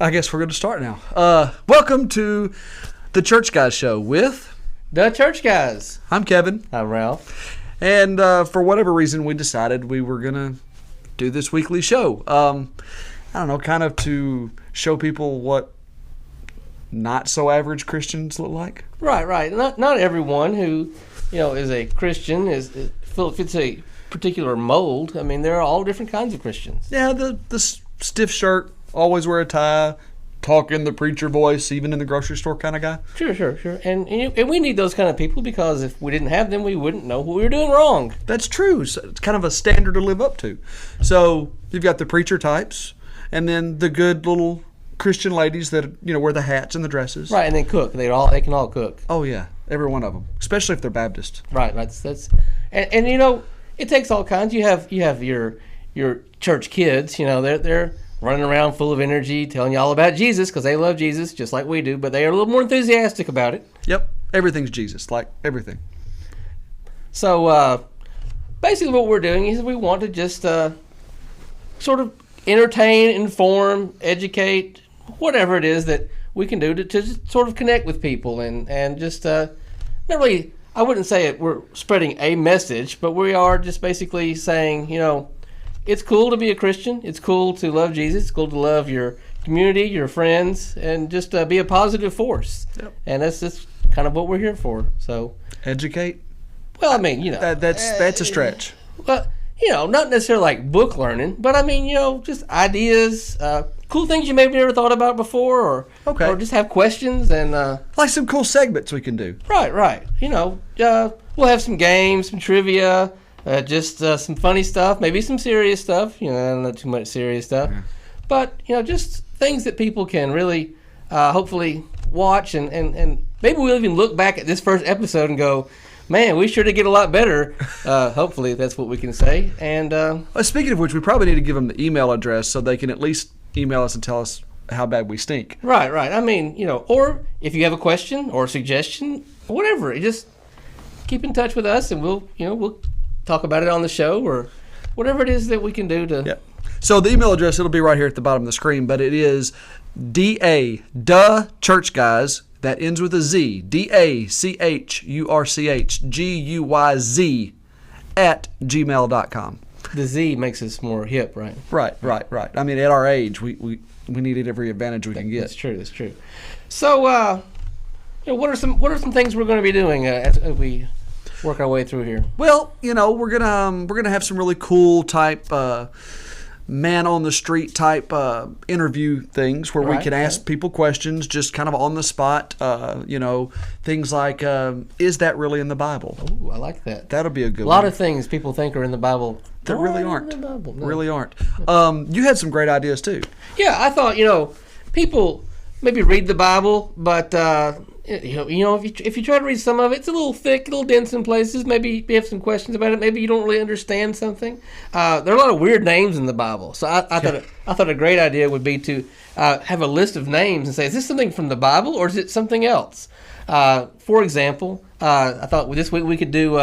I guess we're going to start now. Welcome to the Church Guys show with DaChurchGuyz. I'm Kevin. I'm Ralph. And for whatever reason, we decided we were going to do this weekly show. I don't know, kind of to show people what not so average Christians look like. Right. Not everyone who is a Christian fits a particular mold. I mean, there are all different kinds of Christians. Yeah, the stiff shirt, always wear a tie, talk in the preacher voice, even in the grocery store kind of guy. Sure. And we need those kind of people, because if we didn't have them, we wouldn't know what we were doing wrong. That's true. So it's kind of a standard to live up to. So you've got the preacher types, and then the good little Christian ladies that wear the hats and the dresses. Right, and they cook. They can all cook. Oh yeah, every one of them, especially if they're Baptist. Right. That's and it takes all kinds. You have your church kids. They're running around full of energy, telling you all about Jesus because they love Jesus just like we do, but they are a little more enthusiastic about it. Yep, everything's Jesus, like everything. So basically what we're doing is we want to just sort of entertain, inform, educate, whatever it is that we can do to just sort of connect with people and just not really, I wouldn't say we're spreading a message, but we are just basically saying, it's cool to be a Christian. It's cool to love Jesus. It's cool to love your community, your friends, and just be a positive force. Yep. And that's just kind of what we're here for. So educate. Well, I mean, that's a stretch. Well, not necessarily like book learning, but I mean, just ideas, cool things you maybe never thought about before, or just have questions and like some cool segments we can do. Right. We'll have some games, some trivia. Just some funny stuff, maybe some serious stuff, not too much serious stuff. Yeah. But, just things that people can really hopefully watch and maybe we'll even look back at this first episode and go, man, we sure did get a lot better. Hopefully that's what we can say. And speaking of which, we probably need to give them the email address so they can at least email us and tell us how bad we stink. Right. I mean, or if you have a question or a suggestion, whatever, just keep in touch with us and we'll talk about it on the show or whatever it is that we can do to. Yeah. So the email address, it'll be right here at the bottom of the screen, but it is DaChurchGuyz, that ends with a Z, DaChurchGuyz @gmail.com. The Z makes us more hip, right? Right. I mean, at our age, we need every advantage we can get. That's true. So, what are some things we're going to be doing as we work our way through here? Well, we're gonna have some really cool type man on the street type interview things where we can ask people questions just kind of on the spot. Things like, is that really in the Bible? Oh, I like that. That'll be a good one. A lot of things people think are in the Bible that really aren't. In the Bible. No. Really aren't. You had some great ideas too. Yeah, I thought people maybe read the Bible, but if you try to read some of it, it's a little thick, a little dense in places. Maybe you have some questions about it. Maybe you don't really understand something. There are a lot of weird names in the Bible, so I thought a great idea would be to have a list of names and say, is this something from the Bible or is it something else? For example, I thought this week we could do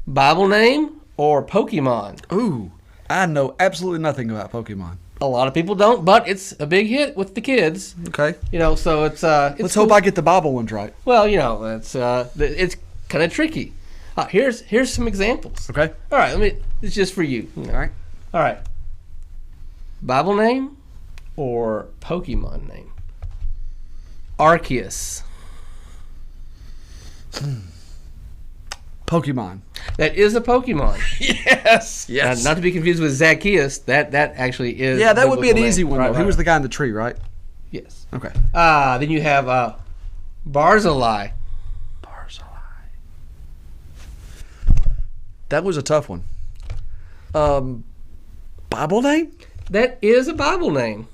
Bible name or Pokemon. Ooh, I know absolutely nothing about Pokemon. A lot of people don't, but it's a big hit with the kids. Okay. So it's let's hope I get the Bible ones right. Well, it's kind of tricky. Here's some examples. Okay. All right. It's just for you. All right. Bible name or Pokemon name? Arceus. Pokemon. That is a Pokemon. Yes. Not to be confused with Zacchaeus. That actually is. Yeah, that would be an easy one. Right. He was the guy in the tree, right? Yes. Okay. Then you have Barzillai. That was a tough one. Bible name? That is a Bible name.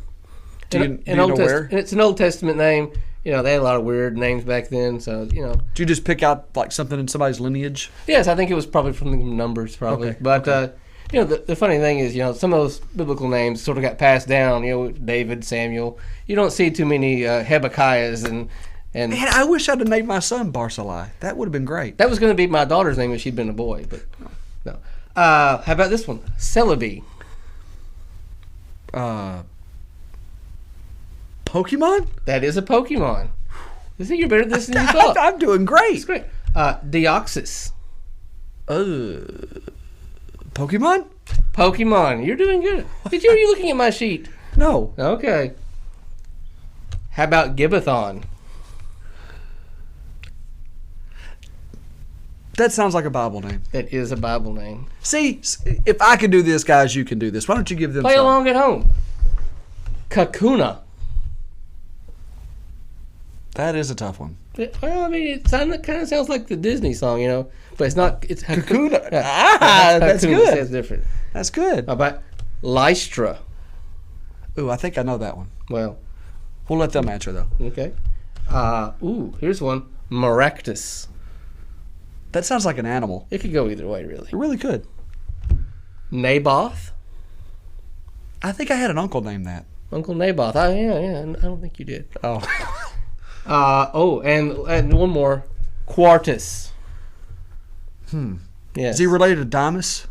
Do you know where? It's an Old Testament name. They had a lot of weird names back then, so, Did you just pick out, like, something in somebody's lineage? Yes, I think it was probably from the numbers, probably. Okay. But, the funny thing is, some of those biblical names sort of got passed down, David, Samuel. You don't see too many Hebekiahs and Man, I wish I'd have named my son Barzillai. That would have been great. That was going to be my daughter's name if she'd been a boy, but no. How about this one? Celebi. Pokemon? That is a Pokemon. You think you're better at this than you thought. I'm doing great. It's great. Deoxys. Pokemon? Pokemon. You're doing good. Are you looking at my sheet? No. Okay. How about Gibbethon? That sounds like a Bible name. That is a Bible name. See, if I can do this, guys, you can do this. Why don't you give them Play some? along at home. Kakuna. That is a tough one. Well, I mean, it kind of sounds like the Disney song, but it's not. It's Kakuna. Yeah. That's Kakuna. good. It's different. That's good. How about Lystra? Ooh, I think I know that one. Well, we'll let them answer, though. Okay. Here's one. Maractus. That sounds like an animal. It could go either way, really. It really could. Naboth. I think I had an uncle named that. Uncle Naboth. Yeah. I don't think you did. Oh. And one more. Quartus. Yes. Is he related to Damas?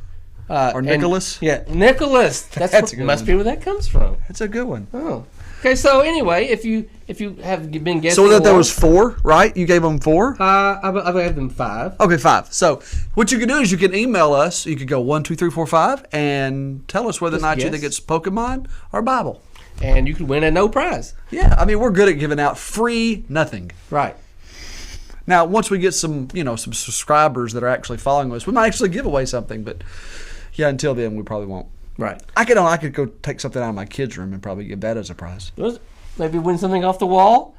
Or Nicholas? Yeah, Nicholas. That's a good must one. Be where that comes from. That's a good one. Oh. Okay, so anyway, if you have been guessing, so that there was 4, right? You gave them 4. I gave them 5. Okay, 5. So what you can do is you can email us. You could go 1, 2, 3, 4, 5, and tell us whether or not you think it's Pokemon or Bible. And you could win a no prize. Yeah, I mean we're good at giving out free nothing. Right. Now, once we get some subscribers that are actually following us, we might actually give away something. But yeah, until then, we probably won't. Right. I could go take something out of my kids' room and probably give that as a prize. Maybe win something off the wall.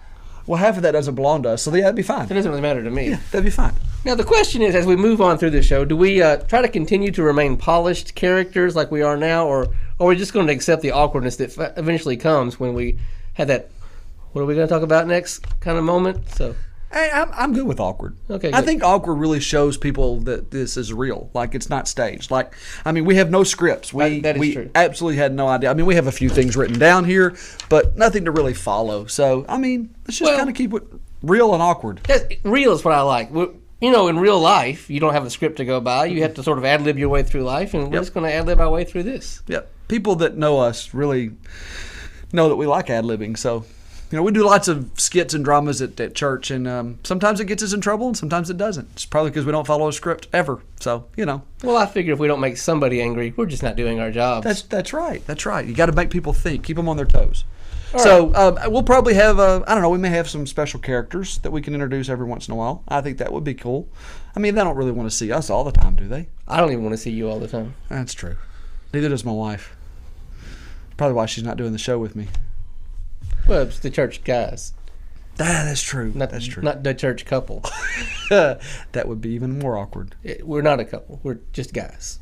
Well, half of that doesn't belong to us, so yeah, that'd be fine. It doesn't really matter to me. Yeah, that'd be fine. Now, the question is, as we move on through the show, do we try to continue to remain polished characters like we are now, or are we just going to accept the awkwardness that eventually comes when we have that, what are we going to talk about next kind of moment? So, Hey, I'm good with awkward. Okay, good. I think awkward really shows people that this is real. Like, it's not staged. Like, I mean, we have no scripts. That is true. Absolutely had no idea. I mean, we have a few things written down here, but nothing to really follow. So, I mean, let's just kind of keep it real and awkward. Real is what I like. In real life, you don't have a script to go by. You have to sort of ad-lib your way through life, and we're just going to ad-lib our way through this. Yep. People that know us really know that we like ad-libbing, so... we do lots of skits and dramas at church, and sometimes it gets us in trouble, and sometimes it doesn't. It's probably because we don't follow a script ever. So, Well, I figure if we don't make somebody angry, we're just not doing our jobs. That's right. That's right. You got to make people think, keep them on their toes. So we'll probably have, we may have some special characters that we can introduce every once in a while. I think that would be cool. I mean, they don't really want to see us all the time, do they? I don't even want to see you all the time. That's true. Neither does my wife. Probably why she's not doing the show with me. Well, it's the church guys. That's true. That's true. Not the church couple. That would be even more awkward. We're not a couple. We're just guys.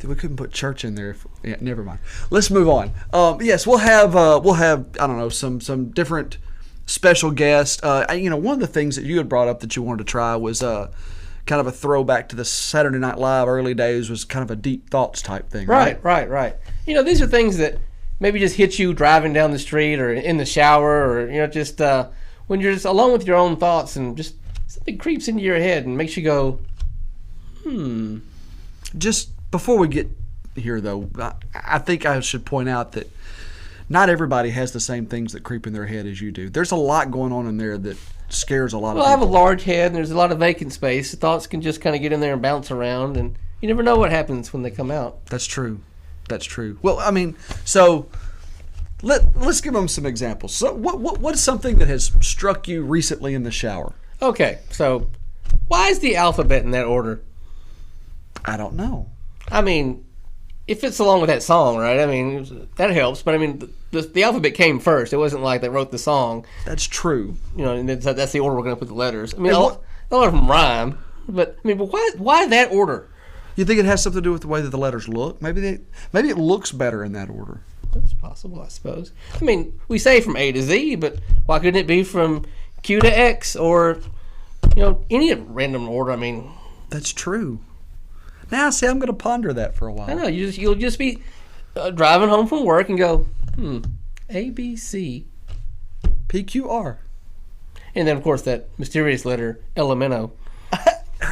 We couldn't put church in there. Never mind. Let's move on. Yes, we'll have I don't know, some different special guests. One of the things that you had brought up that you wanted to try was kind of a throwback to the Saturday Night Live early days, was kind of a deep thoughts type thing. Right. These are things that maybe just hit you driving down the street or in the shower, or just when you're just alone with your own thoughts, and just something creeps into your head and makes you go, Just before we get here, though, I think I should point out that not everybody has the same things that creep in their head as you do. There's a lot going on in there that scares a lot of people. Well, I have a large head, and there's a lot of vacant space. The thoughts can just kind of get in there and bounce around, and you never know what happens when they come out. That's true. Well, I mean, so let's give them some examples. So what's something that has struck you recently in the shower? Okay, so why is the alphabet in that order? I don't know. I mean, if it's along with that song, right? I mean, that helps. But I mean, the alphabet came first. It wasn't like they wrote the song. That's true. And that's the order we're going to put the letters. I mean, a lot of them rhyme, but why that order? You think it has something to do with the way that the letters look? Maybe it looks better in that order. That's possible, I suppose. I mean, we say from A to Z, but why couldn't it be from Q to X, or any random order? I mean, that's true. Now, see, I'm going to ponder that for a while. I know you'll just be driving home from work and go, A, B, C, P, Q, R, and then of course that mysterious letter Elemento.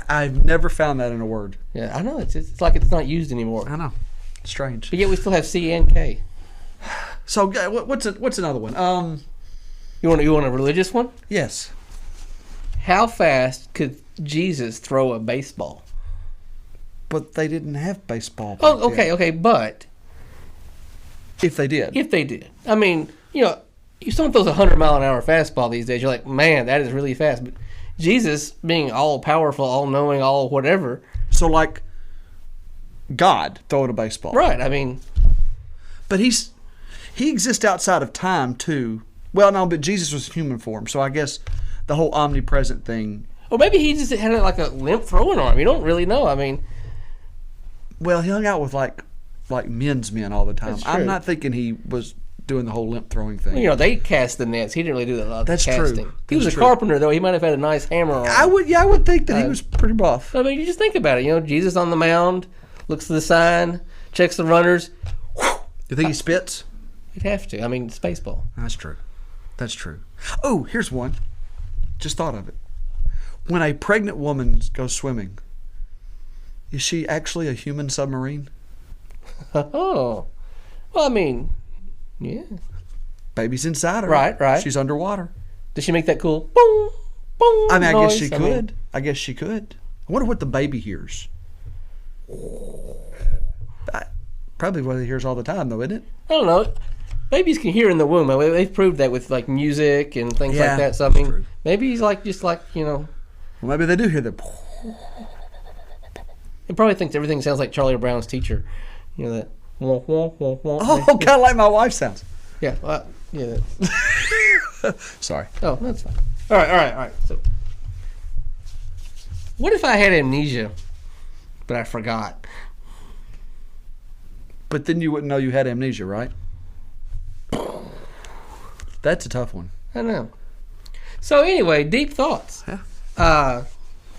I've never found that in a word. Yeah, I know. It's like it's not used anymore. I know. Strange. But yet we still have C and K. So what's another one? You want a religious one? Yes. How fast could Jesus throw a baseball? But they didn't have baseball. Oh, okay, but if they did. I mean, you someone throws a 100-mile-an-hour fastball these days, you're like, man, that is really fast. But Jesus, being all powerful, all knowing, all whatever. So like God throwing a baseball, right? I mean, but he exists outside of time too. Well, no, but Jesus was human form, so I guess the whole omnipresent thing. Or maybe he just had like a limp throwing arm. You don't really know. I mean, well, he hung out with like men's men all the time. That's true. I'm not thinking he was doing the whole limp throwing thing. Well, they cast the nets. He didn't really do that a lot of That's casting. true. He was a carpenter, though. He might have had a nice hammer on. I would think that he was pretty buff. I mean, you just think about it. Jesus on the mound, looks at the sign, checks the runners. You think he spits? He'd have to. I mean, it's baseball. That's true. Oh, here's one. Just thought of it. When a pregnant woman goes swimming, is she actually a human submarine? Oh. Well, I mean, yeah. Baby's inside her. Right. She's underwater. Does she make that cool boom, boom I mean, noise? I guess she could. I wonder what the baby hears. Probably what he hears all the time, though, isn't it? I don't know. Babies can hear in the womb. I mean, they've proved that with like music and things like that. So I mean, true. Maybe he's just like. Well, maybe they do hear the. He probably thinks everything sounds like Charlie Brown's teacher. That. Wah, wah, wah, wah. Oh, kind of like my wife sounds. Yeah. Yeah. Sorry. Oh, that's fine. All right. So, what if I had amnesia, but I forgot? But then you wouldn't know you had amnesia, right? That's a tough one. I know. So anyway, deep thoughts. Yeah.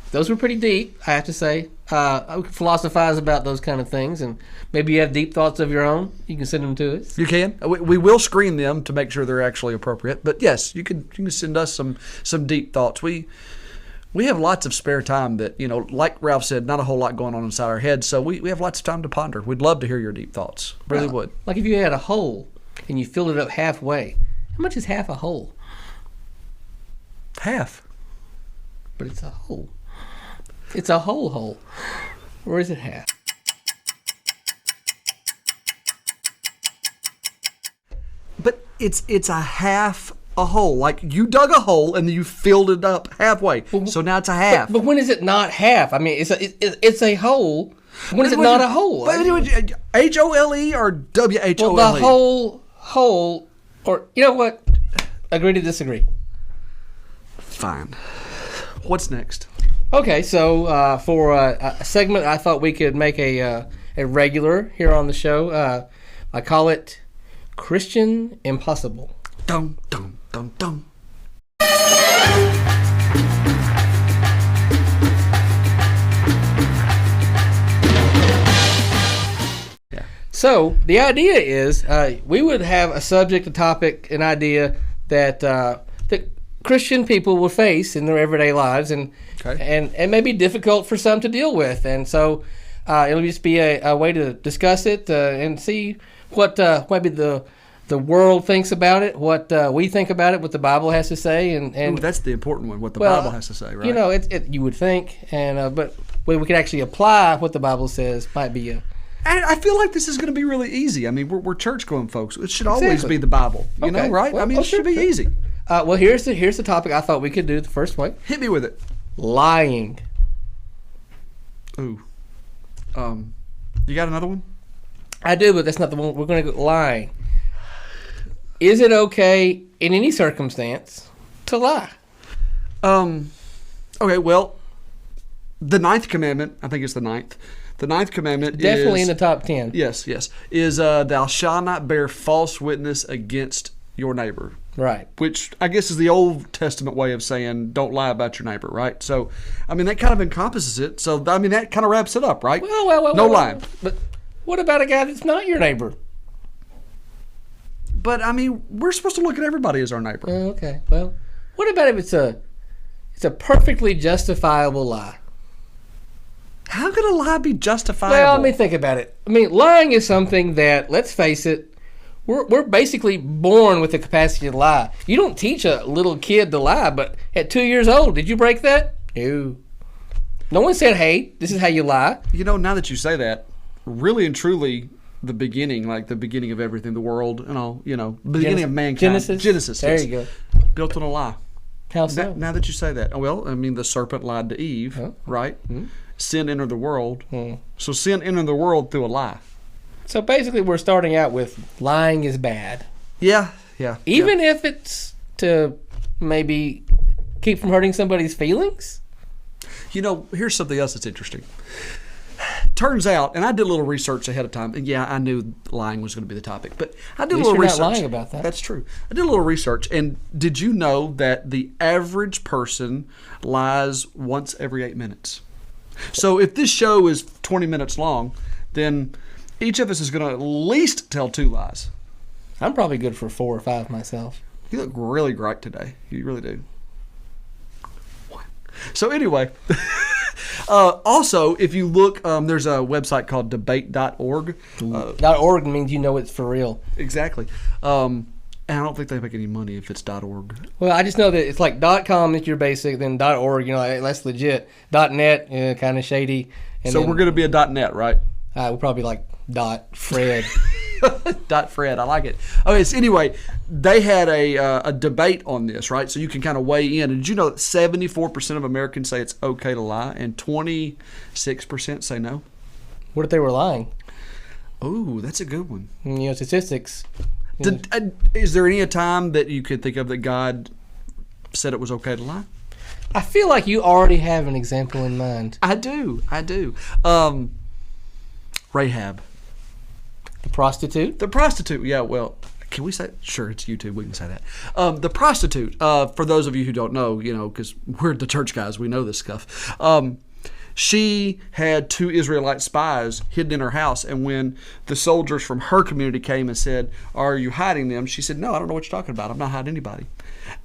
Those were pretty deep, I have to say. I could philosophize about those kind of things, and maybe you have deep thoughts of your own. You can send them to us. You can. We will screen them to make sure they're actually appropriate. But yes, you can send us some deep thoughts. We have lots of spare time that, like Ralph said, not a whole lot going on inside our heads. So we have lots of time to ponder. We'd love to hear your deep thoughts. Really would. Like if you had a hole and you filled it up halfway, how much is half a hole? Half. But it's a hole. It's a whole hole. Or is it half? But it's a half a hole. Like you dug a hole and you filled it up halfway. So now it's a half. But when is it not half? I mean, it's a hole. When is it not a hole? H-O-L-E or W-H-O-L-E? Well, the whole hole, or you know what? Agree to disagree. Fine. What's next? Okay, so for a segment I thought we could make a regular here on the show. I call it Christian Impossible. Dum, dum, dum, dum. Yeah. So the idea is we would have a subject, a topic, an idea that Christian people will face in their everyday lives, and may be difficult for some to deal with, and so it'll just be a way to discuss it and see what maybe the world thinks about it, what we think about it, what the Bible has to say, and ooh, that's the important one. What the Bible has to say, right? You would think, and but whether we can actually apply what the Bible says might be a. And I feel like this is going to be really easy. I mean, we're church-going folks. It should always be the Bible, you know, right? Well, I mean, it should be easy. Well, here's the topic I thought we could do the first way. Hit me with it. Lying. Ooh. You got another one? I do, but that's not the one. We're going to go lying. Is it okay in any circumstance to lie? Okay, well, the 9th commandment, I think it's the 9th. The 9th commandment is... Definitely in the top 10. Yes. Is thou shalt not bear false witness against your neighbor. Right. Which I guess is the Old Testament way of saying don't lie about your neighbor, right? So, I mean, that kind of encompasses it. So, I mean, that kind of wraps it up, right? Well, no lying. But what about a guy that's not your neighbor? But, I mean, we're supposed to look at everybody as our neighbor. Okay. Well, what about if it's a perfectly justifiable lie? How could a lie be justifiable? Well, let me think about it. I mean, lying is something that, let's face it, we're basically born with the capacity to lie. You don't teach a little kid to lie, but at 2 years old, did you break that? No. No one said, hey, this is how you lie. You know, now that you say that, really and truly, the beginning, like the beginning of everything, the world and all, you know, beginning of mankind. Genesis. There yes, you go. Built on a lie. How so? Now that you say that. Well, I mean, the serpent lied to Eve, right? Mm-hmm. Sin entered the world. So sin entered the world through a lie. So basically we're starting out with lying is bad. Yeah. Even if it's to maybe keep from hurting somebody's feelings? You know, here's something else that's interesting. Turns out, and I did a little research ahead of time, and yeah, I knew lying was going to be the topic, but I did a little research. You're not lying about that. That's true. I did a little research, and did you know that the average person lies once every 8 minutes? So if this show is 20 minutes long, then each of us is going to at least tell 2 lies. I'm probably good for 4 or 5 myself. You look really great today. You really do. So anyway, also, if you look, there's a website called debate.org. .org means you know it's for real. Exactly. And I don't think they make any money if it's .org. Well, I just know that it's like .com is your basic, then .org, you know, that's legit. .net, kind of shady. And so we're going to be a .net, right? We'll probably like .fred. .fred, I like it. Okay, so anyway, they had a debate on this, right? So you can kind of weigh in. And did you know that 74% of Americans say it's okay to lie, and 26% say no? What if they were lying? Oh, that's a good one. You know, statistics. Is there any time that you could think of that God said it was okay to lie? I feel like you already have an example in mind. I do. Rahab. The prostitute? The prostitute, yeah, well, can we say, sure, it's YouTube, we can say that. The prostitute, for those of you who don't know, you know, because we're the church guys, we know this stuff. She had 2 Israelite spies hidden in her house, and when the soldiers from her community came and said, are you hiding them? She said, no, I don't know what you're talking about. I'm not hiding anybody.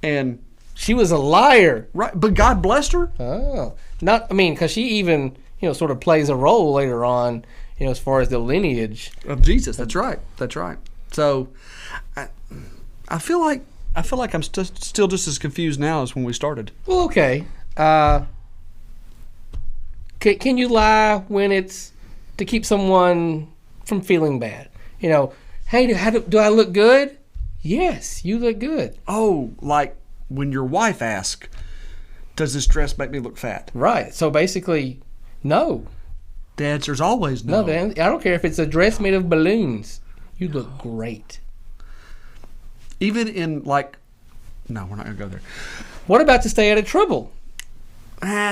And she was a liar. Right, but God blessed her. Oh, because she even, you know, sort of plays a role later on, you know, as far as the lineage of Jesus. That's right. So, I feel like I'm still just as confused now as when we started. Well, okay. Can you lie when it's to keep someone from feeling bad? You know, hey, do I look good? Yes, you look good. Oh, like when your wife asks, does this dress make me look fat? Right. So basically, no. The answer's always no. No, Dan, I don't care if it's a dress made of balloons. You look great. Even in no, we're not going to go there. What about to stay out of trouble?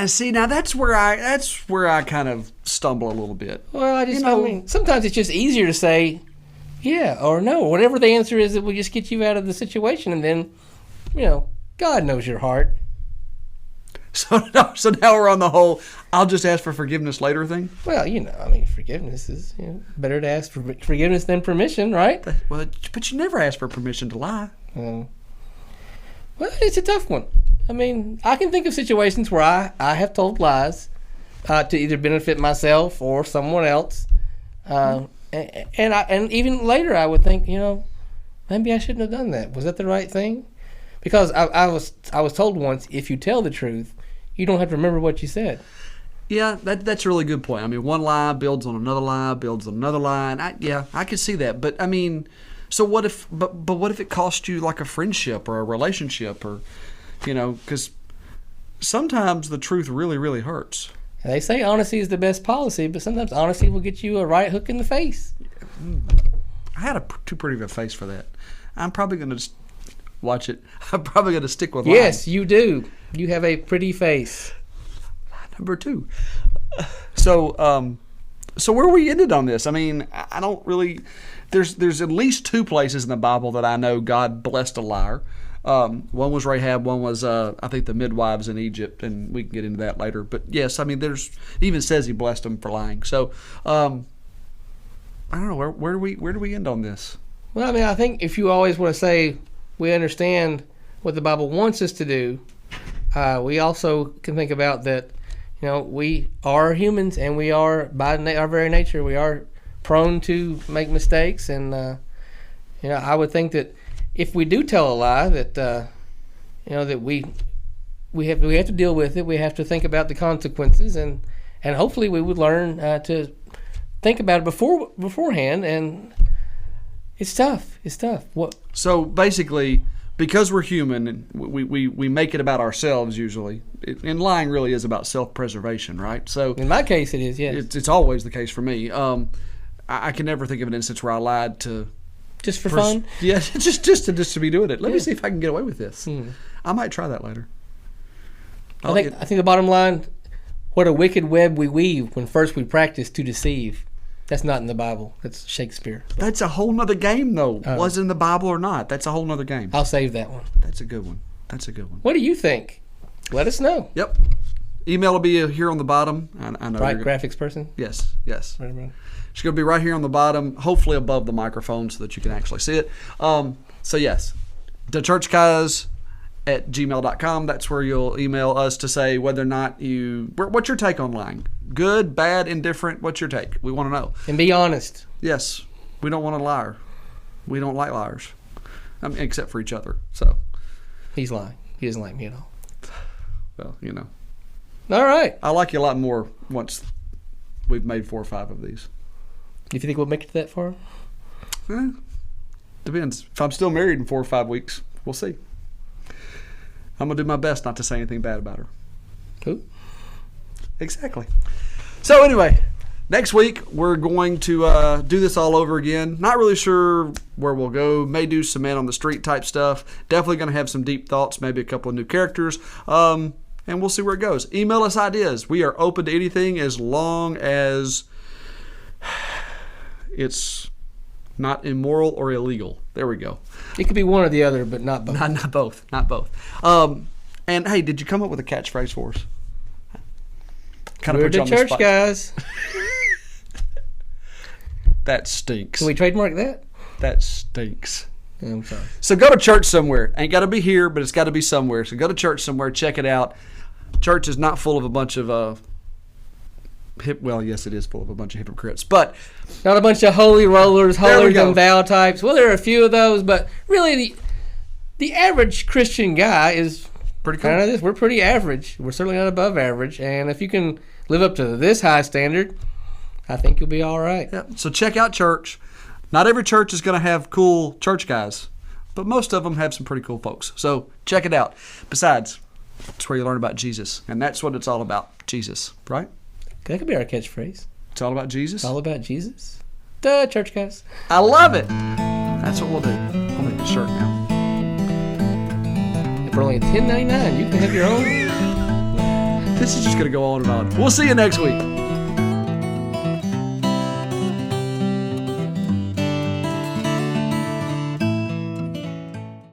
See, now that's where I kind of stumble a little bit. Well, I mean, sometimes it's just easier to say yeah or no. Whatever the answer is, that will just get you out of the situation, and then, you know, God knows your heart. So now we're on the whole I'll just ask for forgiveness later thing? Well, you know, I mean, forgiveness is, you know, better to ask for forgiveness than permission, right? Well, but you never ask for permission to lie. Well, it's a tough one. I mean, I can think of situations where I have told lies to either benefit myself or someone else. And even later I would think, you know, maybe I shouldn't have done that. Was that the right thing? Because I was told once, if you tell the truth, you don't have to remember what you said. Yeah, that's a really good point. I mean, one lie builds on another lie, builds on another lie. And I can see that. But I mean, so what if? But what if it cost you like a friendship or a relationship, or, you know, because sometimes the truth really, really hurts. They say honesty is the best policy, but sometimes honesty will get you a right hook in the face. I had too pretty of a face for that. I'm probably going to watch it. I'm probably going to stick with lying. Yes, you do. You have a pretty face. Number 2. So where we ended on this? I mean, I don't really. There's at least 2 places in the Bible that I know God blessed a liar. One was Rahab. One was I think the midwives in Egypt, and we can get into that later. But yes, I mean, it even says He blessed them for lying. So I don't know where do we end on this? Well, I mean, I think if you always want to say we understand what the Bible wants us to do, we also can think about that. You know, we are humans, and we are, by our very nature, we are prone to make mistakes, and I would think that if we do tell a lie, that that we have to deal with it. We have to think about the consequences, and hopefully we would learn to think about it beforehand. And it's tough. What? So basically, because we're human, and we make it about ourselves usually. And lying really is about self-preservation, right? So In my case, it is. Yes. It's always the case for me. I can never think of an instance where I lied to. Just for fun? Yeah, just to be doing it. Let me see if I can get away with this. I might try that later. I think the bottom line, what a wicked web we weave when first we practice to deceive. That's not in the Bible. That's Shakespeare. That's a whole nother game, though. Was it in the Bible or not? That's a whole nother game. I'll save that one. That's a good one. What do you think? Let us know. Yep. Email will be here on the bottom. I know. Right, graphics person? Yes. Right. It's going to be right here on the bottom, hopefully above the microphone so that you can actually see it. So, yes, DaChurchGuyz@gmail.com. That's where you'll email us to say whether or not what's your take on lying? Good, bad, indifferent? What's your take? We want to know. And be honest. Yes. We don't want a liar. We don't like liars. Except for each other. So he's lying. He doesn't like me at all. Well, All right. I like you a lot more once we've made 4 or 5 of these. Do you think we'll make it that far? Depends. If I'm still married in 4 or 5 weeks, we'll see. I'm going to do my best not to say anything bad about her. Who? Exactly. So anyway, next week we're going to do this all over again. Not really sure where we'll go. May do some man on the street type stuff. Definitely going to have some deep thoughts, maybe a couple of new characters. And we'll see where it goes. Email us ideas. We are open to anything as long as it's not immoral or illegal. There we go. It could be one or the other, but not both. Not both. And hey, did you come up with a catchphrase for us? We're the church guys. That stinks. Can we trademark that? That stinks. I'm sorry. So go to church somewhere. Ain't got to be here, but it's got to be somewhere. So go to church somewhere. Check it out. Church is not full of a bunch of well, yes, it is full of a bunch of hypocrites, but not a bunch of holy rollers, holier than thou types. Well, there are a few of those, but really, the average Christian guy is pretty cool. Kind of this. We're pretty average. We're certainly not above average, and if you can live up to this high standard, I think you'll be all right. Yeah. So check out church. Not every church is going to have cool church guys, but most of them have some pretty cool folks. So check it out. Besides, it's where you learn about Jesus, and that's what it's all about, Jesus, right? That could be our catchphrase. It's all about Jesus? It's all about Jesus. Duh, church guys. I love it. That's what we'll do. I'll make a shirt now. For only $10.99, you can have your own. This is just going to go on and on. We'll see you next week.